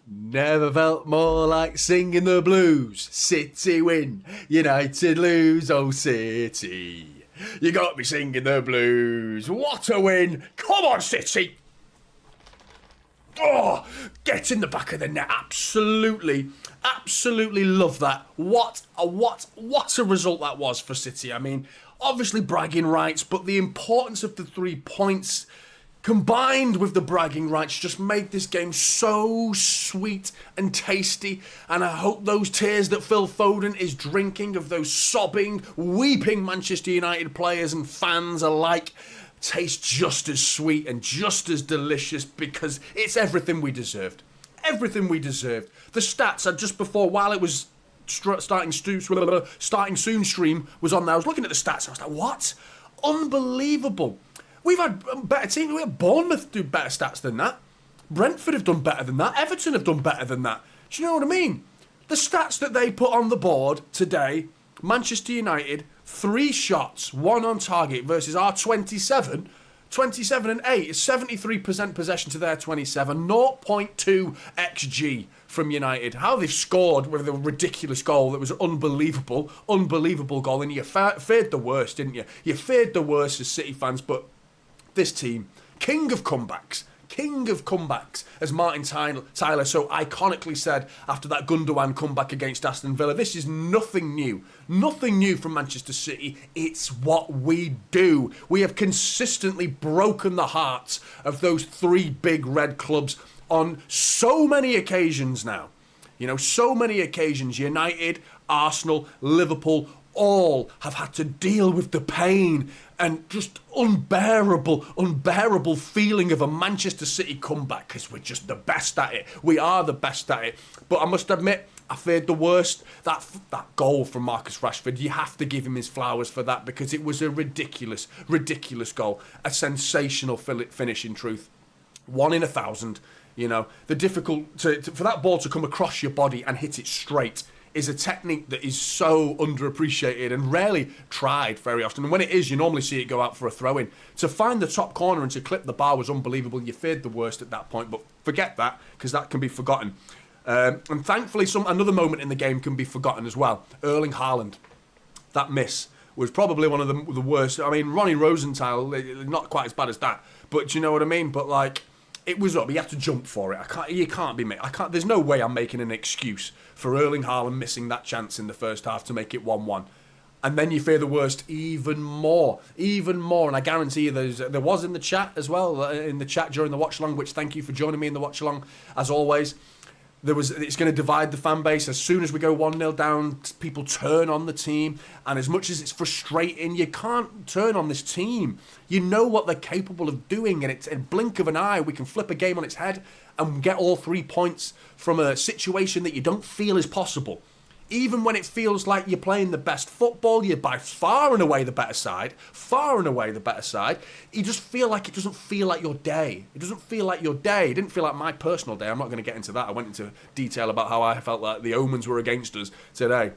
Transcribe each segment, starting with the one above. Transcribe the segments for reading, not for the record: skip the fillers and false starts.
Never felt more like singing the blues. City win, United lose, oh City. You got me singing the blues. What a win. Come on, City. Oh, get in the back of the net. Absolutely love that. What a result that was for City. I mean, obviously bragging rights, but the importance of the 3 points combined with the bragging rights just made this game so sweet and tasty. And I hope those tears that Phil Foden is drinking of those sobbing, weeping Manchester United players and fans alike taste just as sweet and just as delicious, because it's everything we deserved. Everything we deserved. The stats are just before, while it was starting soon stream was on there, I was looking at the stats and I was like, what? Unbelievable. We've had better teams. We had Bournemouth do better stats than that. Brentford have done better than that. Everton have done better than that. Do you know what I mean? The stats that they put on the board today, Manchester United, 3 shots, 1 on target versus our 27. 27 and 8 is 73% possession to their 27. 0.2 XG from United. How they've scored with a ridiculous goal that was unbelievable. Unbelievable goal. And you feared the worst, didn't you? You feared the worst as City fans, but this team, king of comebacks, as Martin Tyler so iconically said after that Gundogan comeback against Aston Villa. This is nothing new from Manchester City. It's what we do. We have consistently broken the hearts of those 3 big red clubs on so many occasions now. So many occasions. United, Arsenal, Liverpool, all have had to deal with the pain and just unbearable feeling of a Manchester City comeback, because we're just the best at it. We are the best at it. But I must admit, I feared the worst. That goal from Marcus Rashford, you have to give him his flowers for that, because it was a ridiculous goal. A sensational finish, in truth. 1 in 1,000. The difficult for that ball to come across your body and hit it straight is a technique that is so underappreciated and rarely tried very often. And when it is, you normally see it go out for a throw-in. To find the top corner and to clip the bar was unbelievable. You feared the worst at that point, but forget that, because that can be forgotten. And thankfully, another moment in the game can be forgotten as well. Erling Harland, that miss was probably one of the worst. I mean, Ronnie Rosenthal, not quite as bad as that, but do you know what I mean? But like, it was up. You have to jump for it. There's no way I'm making an excuse for Erling Haaland missing that chance in the first half to make it 1-1. And then you fear the worst even more. And I guarantee you there was in the chat as well, in the chat during the watch-along, which thank you for joining me in the watch-along, as always. It's going to divide the fan base. As soon as we go 1-0 down, people turn on the team. And as much as it's frustrating, you can't turn on this team. You know what they're capable of doing. And it's in a blink of an eye, we can flip a game on its head and get all 3 points from a situation that you don't feel is possible. Even when it feels like you're playing the best football, you're by far and away the better side. You just feel like it doesn't feel like your day. It doesn't feel like your day. It didn't feel like my personal day. I'm not going to get into that. I went into detail about how I felt like the omens were against us today.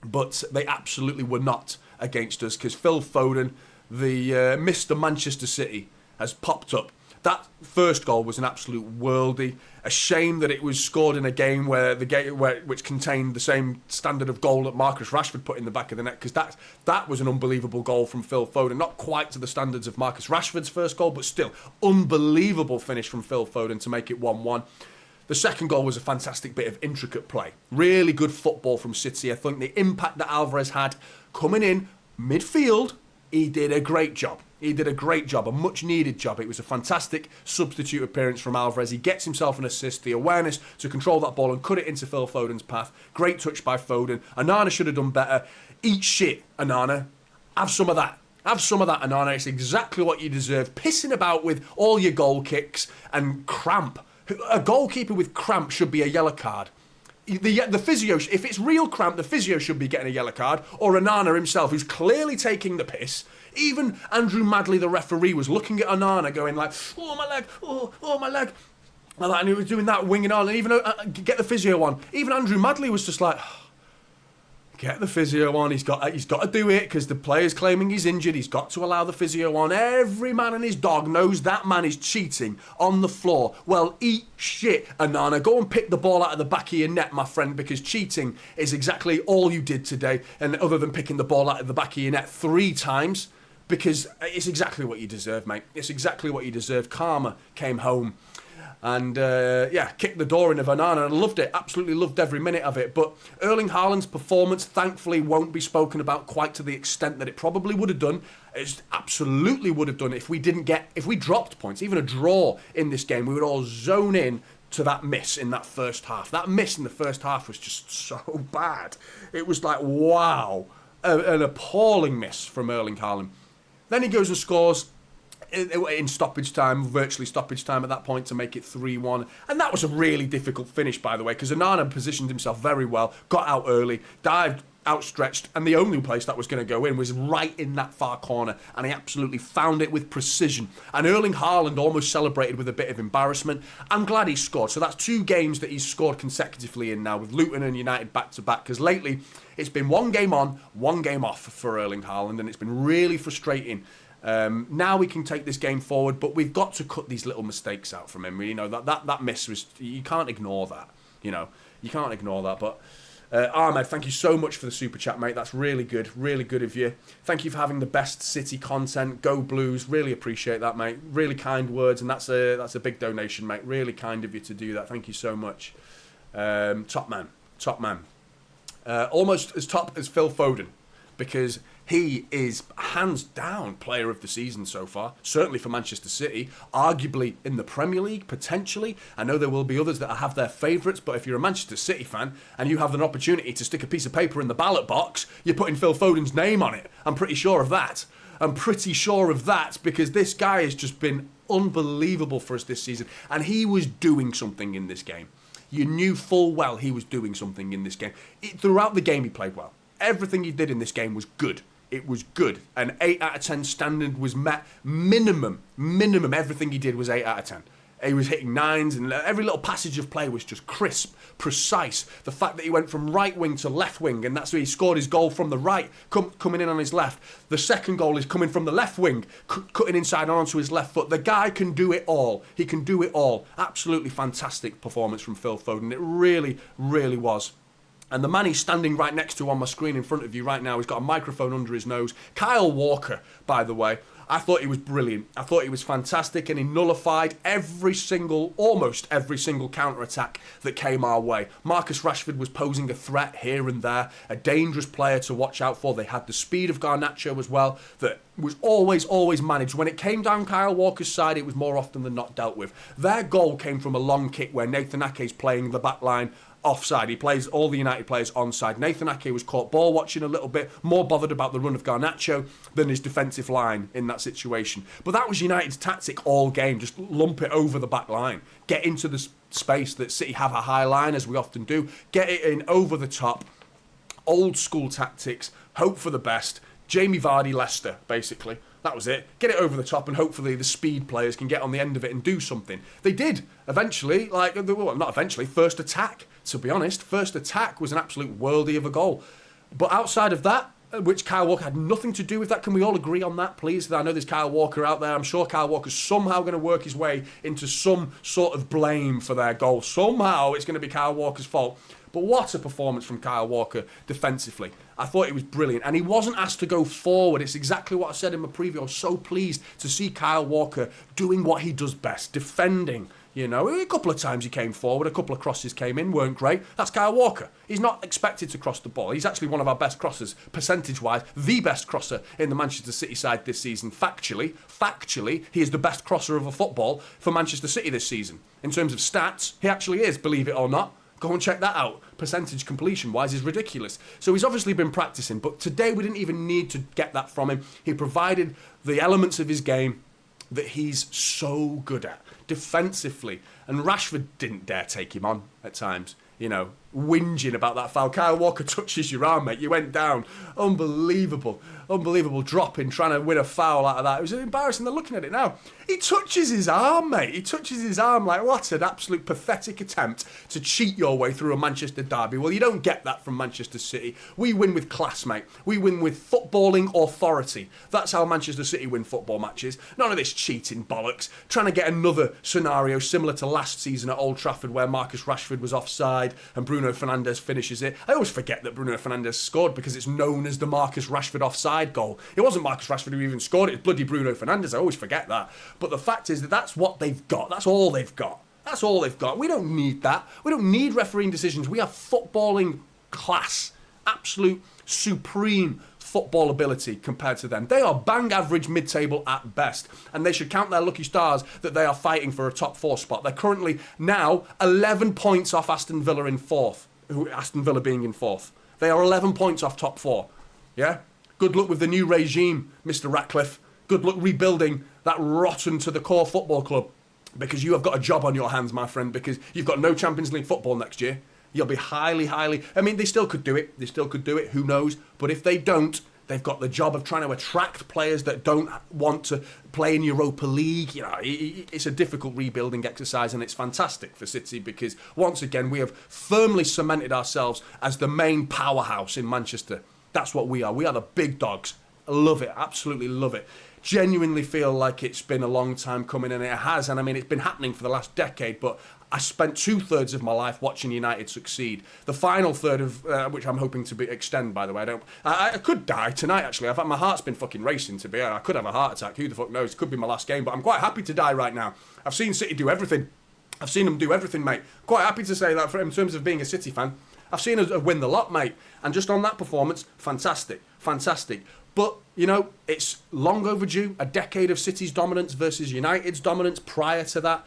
But they absolutely were not against us, because Phil Foden, the Mr. Manchester City, has popped up. That first goal was an absolute worldie. A shame that it was scored in a game which contained the same standard of goal that Marcus Rashford put in the back of the net, because that was an unbelievable goal from Phil Foden. Not quite to the standards of Marcus Rashford's first goal, but still unbelievable finish from Phil Foden to make it 1-1. The second goal was a fantastic bit of intricate play. Really good football from City. I think the impact that Alvarez had coming in midfield, he did a great job. A much needed job. It was a fantastic substitute appearance from Alvarez. He gets himself an assist, the awareness to control that ball and cut it into Phil Foden's path. Great touch by Foden. Onana should have done better. Eat shit, Onana. Have some of that, Onana. It's exactly what you deserve. Pissing about with all your goal kicks and cramp. A goalkeeper with cramp should be a yellow card. The physio, if it's real cramp, the physio should be getting a yellow card, or Onana himself, who's clearly taking the piss. Even Andrew Madley, the referee, was looking at Onana going like, oh my leg, oh my leg. And he was doing that, winging on, and even get the physio on. Even Andrew Madley was just like, Get the physio on. He's got to do it because the player's claiming he's injured. He's got to allow the physio on. Every man and his dog knows that man is cheating on the floor. Well, eat shit, Onana. Go and pick the ball out of the back of your net, my friend, because cheating is exactly all you did today. And other than picking the ball out of the back of your net 3 times, because it's exactly what you deserve, mate. It's exactly what you deserve. Karma came home. And, kicked the door in of Onana. I loved it. Absolutely loved every minute of it. But Erling Haaland's performance, thankfully, won't be spoken about quite to the extent that it probably would have done. It absolutely would have done if we dropped points, even a draw in this game. We would all zone in to that miss in that first half. That miss in the first half was just so bad. It was like, wow. An appalling miss from Erling Haaland. Then he goes and scores in stoppage time, virtually stoppage time at that point, to make it 3-1. And that was a really difficult finish, by the way, because Onana positioned himself very well, got out early, dived outstretched, and the only place that was going to go in was right in that far corner, and he absolutely found it with precision. And Erling Haaland almost celebrated with a bit of embarrassment. I'm glad he scored. So that's 2 games that he's scored consecutively in now, with Luton and United back-to-back, because lately it's been 1 game on, 1 game off for Erling Haaland, and it's been really frustrating. Now we can take this game forward, but we've got to cut these little mistakes out from him. You know, that miss was, you can't ignore that. You know, you can't ignore that. But Ahmed, thank you so much for the super chat, mate. That's really good of you. Thank you for having the best City content. Go Blues. Really appreciate that, mate. Really kind words, and that's a big donation, mate. Really kind of you to do that. Thank you so much. Top man. Almost as top as Phil Foden, because he is hands down player of the season so far, certainly for Manchester City, arguably in the Premier League, potentially. I know there will be others that have their favourites, but if you're a Manchester City fan and you have an opportunity to stick a piece of paper in the ballot box, you're putting Phil Foden's name on it. I'm pretty sure of that. Because this guy has just been unbelievable for us this season, and he was doing something in this game. You knew full well he was doing something in this game. Throughout the game, he played well. Everything he did in this game was good. It was good. An 8 out of 10 standard was met. Minimum. Everything he did was 8 out of 10. He was hitting 9s, and every little passage of play was just crisp, precise. The fact that he went from right wing to left wing, and that's where he scored his goal from the right, coming in on his left. The second goal is coming from the left wing, cutting inside and onto his left foot. The guy can do it all. He can do it all. Absolutely fantastic performance from Phil Foden. It really, really was. And the man he's standing right next to on my screen in front of you right now, he's got a microphone under his nose. Kyle Walker, by the way. I thought he was brilliant. I thought he was fantastic, and he nullified almost every single counter-attack that came our way. Marcus Rashford was posing a threat here and there, a dangerous player to watch out for. They had the speed of Garnacho as well, that was always managed. When it came down Kyle Walker's side, it was more often than not dealt with. Their goal came from a long kick where Nathan Ake's playing the back line offside. He plays all the United players onside. Nathan Ake was caught ball watching a little bit, more bothered about the run of Garnacho than his defensive line in that situation. But that was United's tactic all game, just lump it over the back line. Get into the space that City have a high line, as we often do. Get it in over the top. Old school tactics, hope for the best. Jamie Vardy, Leicester, basically. That was it. Get it over the top, and hopefully the speed players can get on the end of it and do something. They did, eventually. Not eventually, first attack, to be honest. First attack was an absolute worldie of a goal. But outside of that, which Kyle Walker had nothing to do with that, can we all agree on that, please? I know there's Kyle Walker out there. I'm sure Kyle Walker's somehow going to work his way into some sort of blame for their goal. Somehow it's going to be Kyle Walker's fault. But what a performance from Kyle Walker defensively. I thought he was brilliant. And he wasn't asked to go forward. It's exactly what I said in my preview. I was so pleased to see Kyle Walker doing what he does best, defending. You know, a couple of times he came forward, a couple of crosses came in, weren't great. That's Kyle Walker. He's not expected to cross the ball. He's actually one of our best crossers, percentage-wise, the best crosser in the Manchester City side this season. Factually, he is the best crosser of a football for Manchester City this season. In terms of stats, he actually is, believe it or not. Go and check that out. Percentage completion-wise is ridiculous. So he's obviously been practicing, but today we didn't even need to get that from him. He provided the elements of his game that he's so good at defensively, and Rashford didn't dare take him on at times. You know, whinging about that foul. Kyle Walker touches your arm, mate. You went down. Unbelievable. Unbelievable dropping, trying to win a foul out of that. It was embarrassing. They're looking at it now. He touches his arm, mate. He touches his arm. Like, what an absolute pathetic attempt to cheat your way through a Manchester derby. Well, you don't get that from Manchester City. We win with class, mate. We win with footballing authority. That's how Manchester City win football matches. None of this cheating bollocks. Trying to get another scenario similar to last season at Old Trafford where Marcus Rashford was offside and Bruno Fernandes finishes it. I always forget that Bruno Fernandes scored because it's known as the Marcus Rashford offside goal. It wasn't Marcus Rashford who even scored it. It's bloody Bruno Fernandes. I always forget that. But the fact is that that's what they've got. That's all they've got. That's all they've got. We don't need that. We don't need refereeing decisions. We have footballing class. Absolute supreme football ability compared to them. They are bang average mid-table at best, and they should count their lucky stars that they are fighting for a top 4 spot. They're currently now 11 points off Aston Villa in 4th, Aston Villa being in 4th. They are 11 points off top 4. Yeah? Good luck with the new regime, Mr. Ratcliffe. Good luck rebuilding that rotten to the core football club, because you have got a job on your hands, my friend, because you've got no Champions League football next year. You'll be highly... I mean, they still could do it. Who knows? But if they don't, they've got the job of trying to attract players that don't want to play in Europa League. You know, it's a difficult rebuilding exercise, and it's fantastic for City because, once again, we have firmly cemented ourselves as the main powerhouse in Manchester. That's what we are. We are the big dogs. I love it. Absolutely love it. Genuinely feel like it's been a long time coming, and it has. And I mean, it's been happening for the last decade, but I spent 2/3 of my life watching United succeed. The final third of which I'm hoping to extend, by the way. I could die tonight, actually. My heart's been fucking racing, to be honest. I could have a heart attack. Who the fuck knows? It could be my last game, but I'm quite happy to die right now. I've seen City do everything. I've seen them do everything, mate. Quite happy to say that in terms of being a City fan. I've seen us win the lot, mate. And just on that performance, fantastic. Fantastic. But, you know, it's long overdue. A decade of City's dominance versus United's dominance prior to that.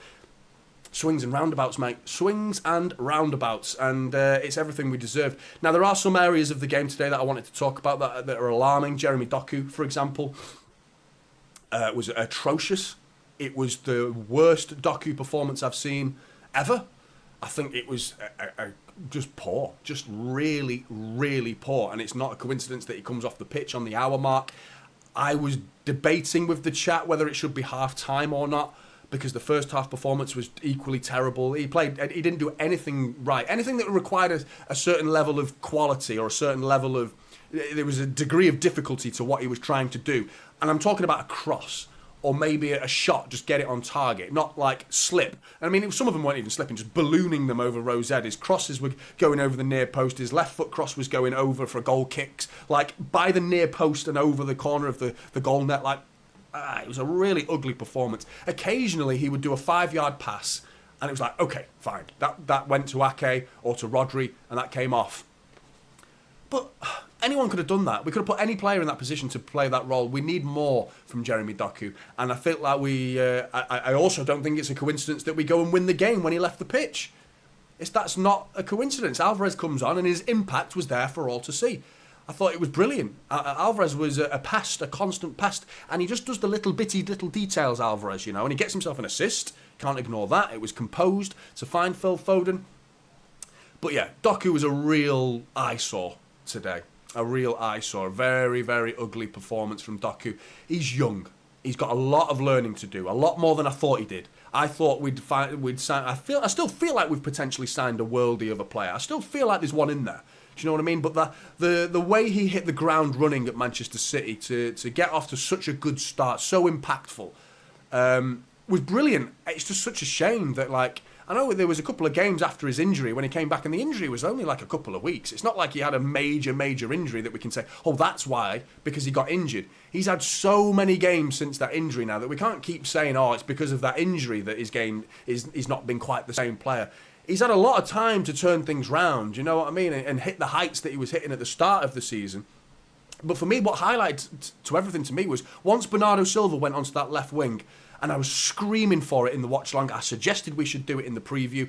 Swings and roundabouts, mate. Swings and roundabouts. And it's everything we deserve. Now, there are some areas of the game today that I wanted to talk about that are alarming. Jeremy Doku, for example, was atrocious. It was the worst Doku performance I've seen ever. I think it was just poor. Just really, really poor. And it's not a coincidence that he comes off the pitch on the hour mark. I was debating with the chat whether it should be half-time or not, because the first half performance was equally terrible. He didn't do anything right. Anything that required a certain level of quality or a certain level of... There was a degree of difficulty to what he was trying to do. And I'm talking about a cross, or maybe a shot, just get it on target, not like slip. I mean, some of them weren't even slipping, just ballooning them over Rosette. His crosses were going over the near post. His left foot cross was going over for goal kicks, like by the near post and over the corner of the goal net. Like, it was a really ugly performance. Occasionally, he would do a 5-yard pass, and it was like, okay, fine. That went to Ake or to Rodri, and that came off. But anyone could have done that. We could have put any player in that position to play that role. We need more from Jeremy Doku. And I feel like I also don't think it's a coincidence that we go and win the game when he left the pitch. That's not a coincidence. Alvarez comes on and his impact was there for all to see. I thought it was brilliant. Alvarez was a constant pest. And he just does the little details, Alvarez, you know. And he gets himself an assist. Can't ignore that. It was composed to find Phil Foden. But yeah, Doku was a real eyesore today. A real eyesore. A very, very ugly performance from Doku. He's young. He's got a lot of learning to do. A lot more than I thought he did. I thought we'd sign. I still feel like we've potentially signed a worldie of a player. I still feel like there's one in there. Do you know what I mean? But the way he hit the ground running at Manchester City to get off to such a good start, so impactful, was brilliant. It's just such a shame that, like, I know there was a couple of games after his injury when he came back, and the injury was only like a couple of weeks. It's not like he had a major injury that we can say, oh, that's why, because he got injured. He's had so many games since that injury now that we can't keep saying, oh, it's because of that injury that his game he's not been quite the same player. He's had a lot of time to turn things round, you know what I mean, and hit the heights that he was hitting at the start of the season. But for me, what highlighted to everything to me was once Bernardo Silva went onto that left wing, and I was screaming for it in the watch-along. I suggested we should do it in the preview.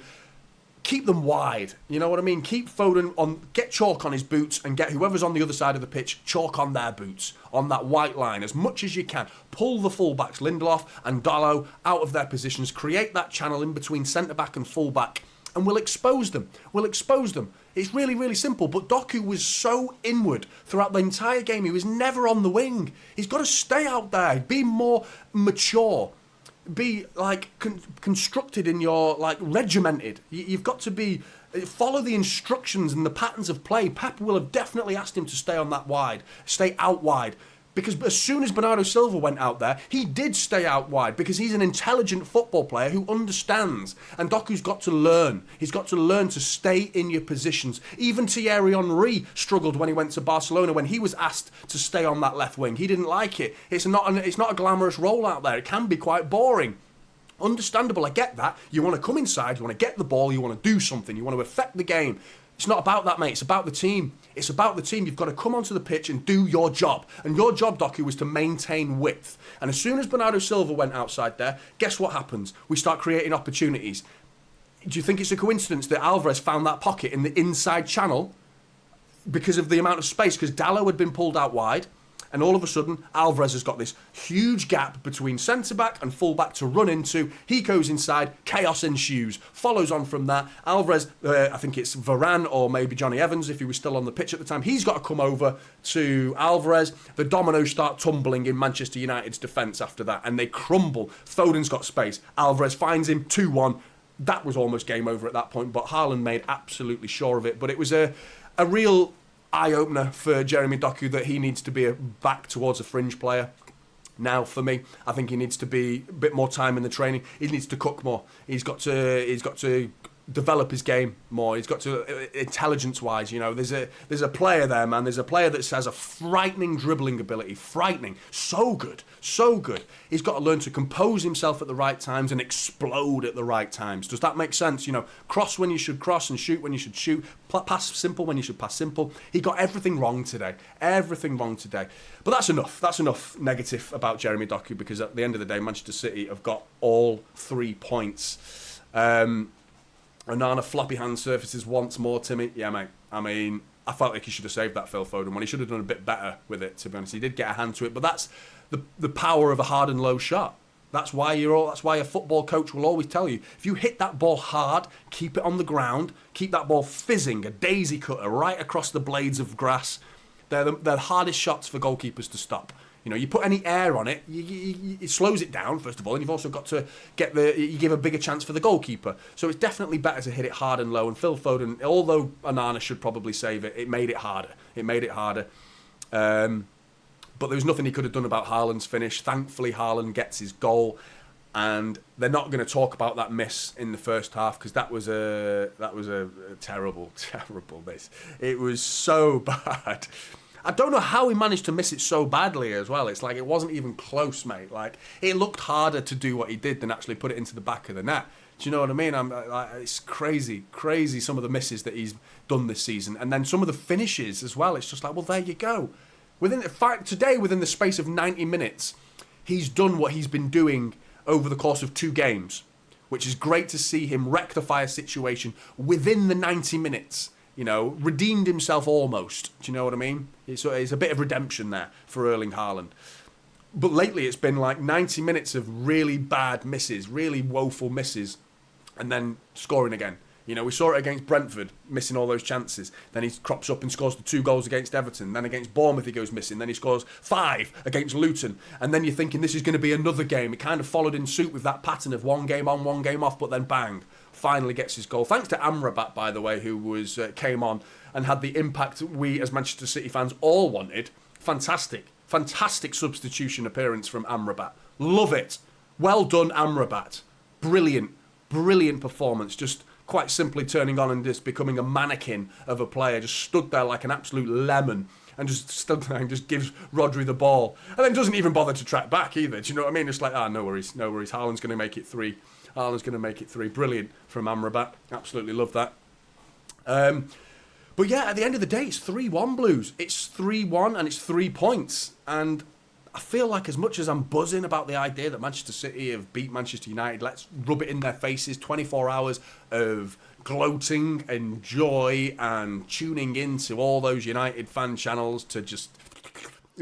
Keep them wide, you know what I mean? Keep Foden on, get chalk on his boots and get whoever's on the other side of the pitch, chalk on their boots, on that white line as much as you can. Pull the fullbacks, Lindelof and Dalot, out of their positions. Create that channel in between centre-back and full-back and we'll expose them. We'll expose them. It's really, really simple. But Doku was so inward throughout the entire game. He was never on the wing. He's got to stay out there, be more mature, be like constructed in your, like, regimented. You've got to be, follow the instructions and the patterns of play. Pep will have definitely asked him to stay on that wide, stay out wide. Because as soon as Bernardo Silva went out there, he did stay out wide because he's an intelligent football player who understands. And Doku's got to learn. He's got to learn to stay in your positions. Even Thierry Henry struggled when he went to Barcelona when he was asked to stay on that left wing. He didn't like it. It's not a glamorous role out there. It can be quite boring. Understandable, I get that. You want to come inside, you want to get the ball, you want to do something, you want to affect the game. It's not about that, mate. It's about the team. It's about the team. You've got to come onto the pitch and do your job. And your job, Doku, was to maintain width. And as soon as Bernardo Silva went outside there, guess what happens? We start creating opportunities. Do you think it's a coincidence that Alvarez found that pocket in the inside channel because of the amount of space? Because Dalot had been pulled out wide. And all of a sudden, Alvarez has got this huge gap between centre-back and full-back to run into. He goes inside, chaos ensues. Follows on from that. Alvarez, I think it's Varane or maybe Jonny Evans, if he was still on the pitch at the time. He's got to come over to Alvarez. The dominoes start tumbling in Manchester United's defence after that, and they crumble. Foden's got space. Alvarez finds him, 2-1. That was almost game over at that point, but Harland made absolutely sure of it. But it was a real eye-opener for Jeremy Doku that he needs to be back towards a fringe player. Now, for me, I think he needs to be a bit more time in the training. He needs to cook more. He's got to develop his game more. He's got to, intelligence-wise, you know, there's a player there, man. There's a player that has a frightening dribbling ability. Frightening. So good. So good. He's got to learn to compose himself at the right times and explode at the right times. Does that make sense? You know, cross when you should cross and shoot when you should shoot. Pass simple when you should pass simple. He got everything wrong today. Everything wrong today. But that's enough. That's enough negative about Jeremy Doku, because at the end of the day, Manchester City have got all 3 points. Onana floppy hand surfaces once more, Timmy. Yeah, mate. I mean, I felt like he should have saved that Phil Foden one. He should have done a bit better with it, to be honest. He did get a hand to it, but that's the power of a hard and low shot. That's why a football coach will always tell you, if you hit that ball hard, keep it on the ground, keep that ball fizzing, a daisy cutter right across the blades of grass. They're the hardest shots for goalkeepers to stop. You know, you put any air on it, it slows it down, first of all, and you've also got to you give a bigger chance for the goalkeeper. So it's definitely better to hit it hard and low. And Phil Foden, although Onana should probably save it, it made it harder. It made it harder. But there was nothing he could have done about Harland's finish. Thankfully, Harland gets his goal. And they're not going to talk about that miss in the first half, because that was a terrible, terrible miss. It was so bad. I don't know how he managed to miss it so badly as well. It's like it wasn't even close, mate. Like, it looked harder to do what he did than actually put it into the back of the net. Do you know what I mean? It's crazy some of the misses that he's done this season, and then some of the finishes as well. It's just like, well, there you go. Within the space of 90 minutes, he's done what he's been doing over the course of 2 games, which is great to see him rectify a situation within the 90 minutes. You know, redeemed himself almost. Do you know what I mean? It's a bit of redemption there for Erling Haaland. But lately it's been like 90 minutes of really bad misses, really woeful misses, and then scoring again. You know, we saw it against Brentford, missing all those chances. Then he crops up and scores the 2 goals against Everton. Then against Bournemouth he goes missing. Then he scores 5 against Luton. And then you're thinking this is going to be another game. It kind of followed in suit with that pattern of 1 game on, 1 game off, but then bang, finally gets his goal. Thanks to Amrabat, by the way, who came on and had the impact we as Manchester City fans all wanted. Fantastic substitution appearance from Amrabat. Love it. Well done, Amrabat. Brilliant performance. Just quite simply turning on and just becoming a mannequin of a player. Just stood there like an absolute lemon and just stood there and just gives Rodri the ball. And then doesn't even bother to track back either. Do you know what I mean? Just like, no worries. Haaland's going to make it 3. Brilliant from Amrabat. Absolutely love that. But yeah, at the end of the day, it's 3-1 Blues. It's 3-1 and it's 3 points. And I feel like as much as I'm buzzing about the idea that Manchester City have beat Manchester United, let's rub it in their faces. 24 hours of gloating and joy and tuning into all those United fan channels to just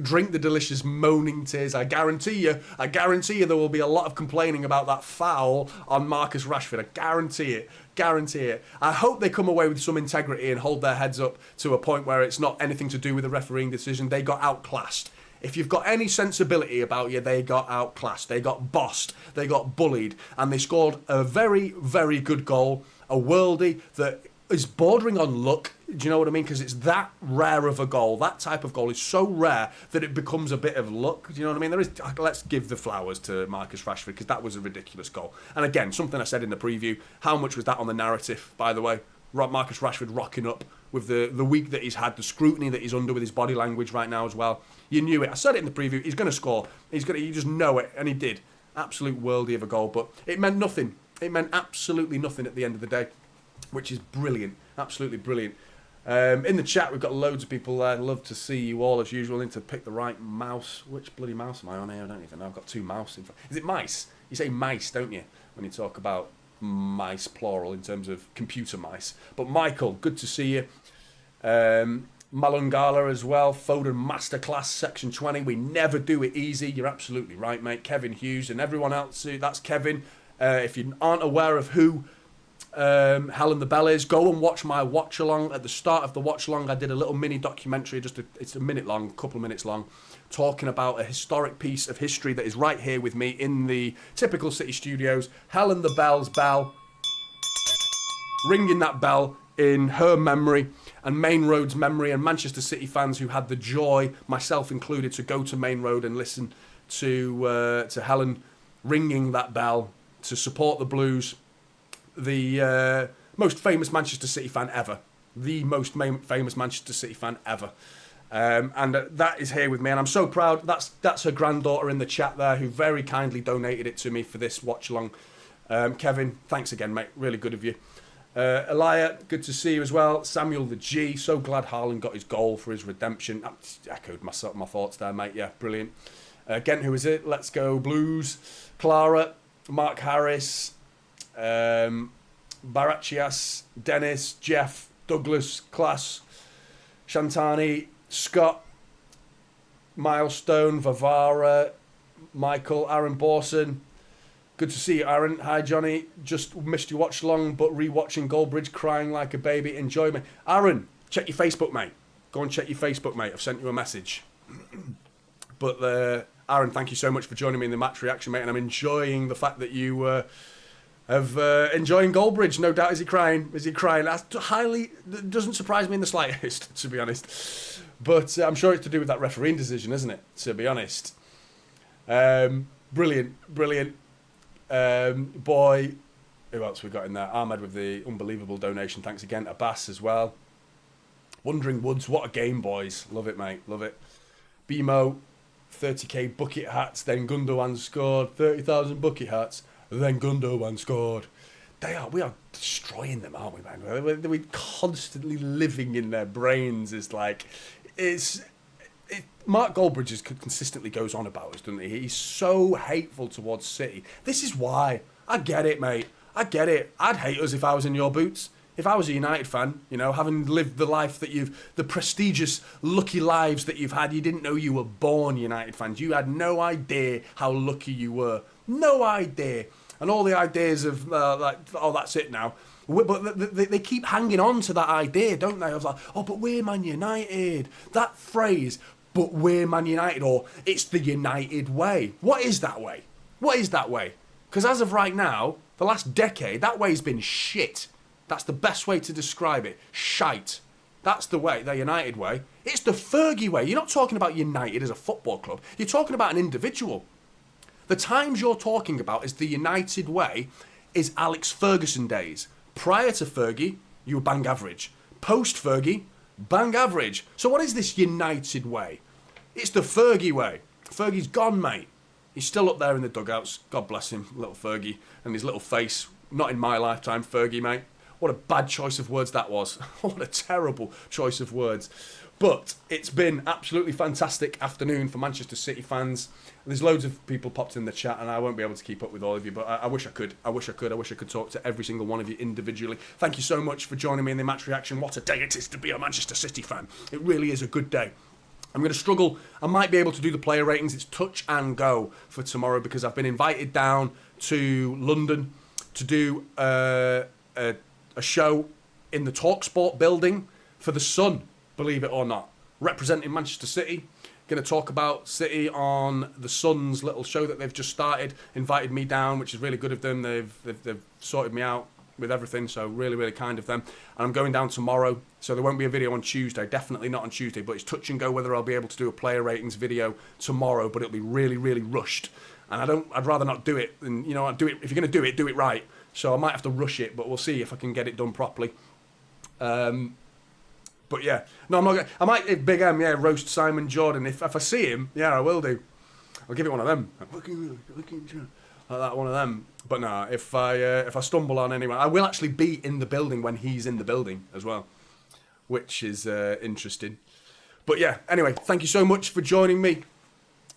drink the delicious moaning tears. I guarantee you there will be a lot of complaining about that foul on Marcus Rashford. I guarantee it. Guarantee it. I hope they come away with some integrity and hold their heads up to a point where it's not anything to do with the refereeing decision. They got outclassed. If you've got any sensibility about you, they got outclassed. They got bossed. They got bullied. And they scored a very, very good goal. A worldie that is bordering on luck. Do you know what I mean? Because it's that rare of a goal. That type of goal is so rare that it becomes a bit of luck. Do you know what I mean? Let's give the flowers to Marcus Rashford, because that was a ridiculous goal. And again, something I said in the preview, how much was that on the narrative, by the way? Marcus Rashford rocking up with the week that he's had, the scrutiny that he's under with his body language right now as well. You knew it. I said it in the preview. He's going to score. You just know it. And he did. Absolute worldie of a goal. But it meant nothing. It meant absolutely nothing at the end of the day, which is brilliant. Absolutely brilliant. In the chat, we've got loads of people there. Love to see you all, as usual. Need to pick the right mouse. Which bloody mouse am I on here? I don't even know. I've got two mouse in front. Is it mice? You say mice, don't you, when you talk about mice, plural, in terms of computer mice. But Michael, good to see you. Malungala as well. Foden Masterclass, Section 20. We never do it easy. You're absolutely right, mate. Kevin Hughes and everyone else. That's Kevin. If you aren't aware of who Harland the Bell is, go and watch my watch-along. At the start of the watch-along, I did a little mini documentary, it's a minute long, a couple of minutes long, talking about a historic piece of history that is right here with me in the typical City studios. Harland the Bell's bell, ringing that bell in her memory and Main Road's memory, and Manchester City fans who had the joy, myself included, to go to Main Road and listen to Helen ringing that bell to support the Blues. The most famous Manchester City fan ever. The most famous Manchester City fan ever. And that is here with me, and I'm so proud. That's her granddaughter in the chat there, who very kindly donated it to me for this watch-along. Kevin, thanks again, mate. Really good of you. Elia, good to see you as well. Samuel the G, so glad Harland got his goal for his redemption. I echoed my thoughts there, mate. Yeah, brilliant. Again, who is it? Let's go Blues. Clara, Mark Harris, Barachias, Dennis, Jeff, Douglas, Class, Shantani, Scott, Milestone, Vavara, Michael, Aaron Borson. Good to see you, Aaron. Hi, Jonny. Just missed your watch long, but rewatching Goldbridge, crying like a baby. Enjoy me. Aaron, check your Facebook, mate. Go and check your Facebook, mate. I've sent you a message. But Aaron, thank you so much for joining me in the match reaction, mate. And I'm enjoying the fact that you have enjoying Goldbridge. No doubt. Is he crying? Is he crying? That doesn't surprise me in the slightest, to be honest. But I'm sure it's to do with that refereeing decision, isn't it? To be honest. Brilliant. Boy, who else we got in there? Ahmed with the unbelievable donation. Thanks again. Abbas as well. Wandering Woods, what a game, boys. Love it, mate. Love it. BMO, 30k bucket hats. Then Gundogan scored. 30,000 bucket hats. Then Gundogan scored. We are destroying them, aren't we, man? We're constantly living in their brains. Mark Goldbridge consistently goes on about us, doesn't he? He's so hateful towards City. This is why. I get it, mate. I get it. I'd hate us if I was in your boots. If I was a United fan, having lived the life that the prestigious, lucky lives that you've had, you didn't know you were born United fans. You had no idea how lucky you were. No idea. And all the ideas of, that's it now. But they keep hanging on to that idea, don't they? I was like, but we're Man United. That phrase, but we're Man United, or it's the United way. What is that way? What is that way? Because as of right now, the last decade, that way's been shit. That's the best way to describe it. Shite. That's the way, the United way. It's the Fergie way. You're not talking about United as a football club. You're talking about an individual. The times you're talking about as the United way is Alex Ferguson days. Prior to Fergie, you were bang average. Post Fergie, bang average. So what is this United way? It's the Fergie way. Fergie's gone, mate. He's still up there in the dugouts. God bless him, little Fergie. And his little face. Not in my lifetime, Fergie, mate. What a bad choice of words that was. What a terrible choice of words. But it's been absolutely fantastic afternoon for Manchester City fans. There's loads of people popped in the chat, and I won't be able to keep up with all of you, but I wish I could. I wish I could talk to every single one of you individually. Thank you so much for joining me in the match reaction. What a day it is to be a Manchester City fan. It really is a good day. I'm going to struggle. I might be able to do the player ratings. It's touch and go for tomorrow because I've been invited down to London to do a show in the TalkSport building for The Sun, believe it or not, representing Manchester City. Going to talk about City on The Sun's little show that they've just started. Invited me down, which is really good of them. They've sorted me out with everything, so really, really kind of them. And I'm going down tomorrow, so there won't be a video on Tuesday. Definitely not on Tuesday, but it's touch and go whether I'll be able to do a player ratings video tomorrow, but it'll be really, really rushed. And I'd rather not do it. And, you know, do it if you're going to do it right. So I might have to rush it, but we'll see if I can get it done properly. But yeah, no, I'm not gonna, I might, if Big M, roast Simon Jordan. If I see him, I will do. I'll give it one of them. Like that, one of them. But no, if I stumble on anyone, I will actually be in the building when he's in the building as well, which is interesting. But yeah, anyway, thank you so much for joining me,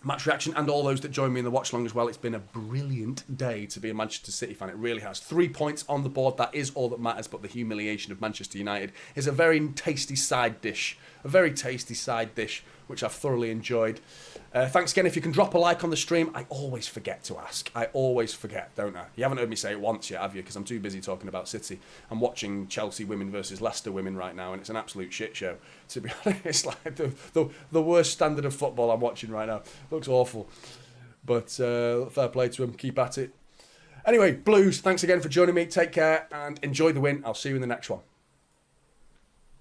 Match Reaction, and all those that joined me in the watch along as well. It's been a brilliant day to be a Manchester City fan. It really has. 3 points on the board. That is all that matters. But the humiliation of Manchester United is a very tasty side dish. A very tasty side dish, which I've thoroughly enjoyed. Thanks again. If you can drop a like on the stream, I always forget to ask. I always forget, don't I? You haven't heard me say it once yet, have you? Because I'm too busy talking about City. I'm watching Chelsea women versus Leicester women right now, and it's an absolute shit show. To be honest, it's like the worst standard of football I'm watching right now. Looks awful. But fair play to them. Keep at it. Anyway, Blues, thanks again for joining me. Take care and enjoy the win. I'll see you in the next one.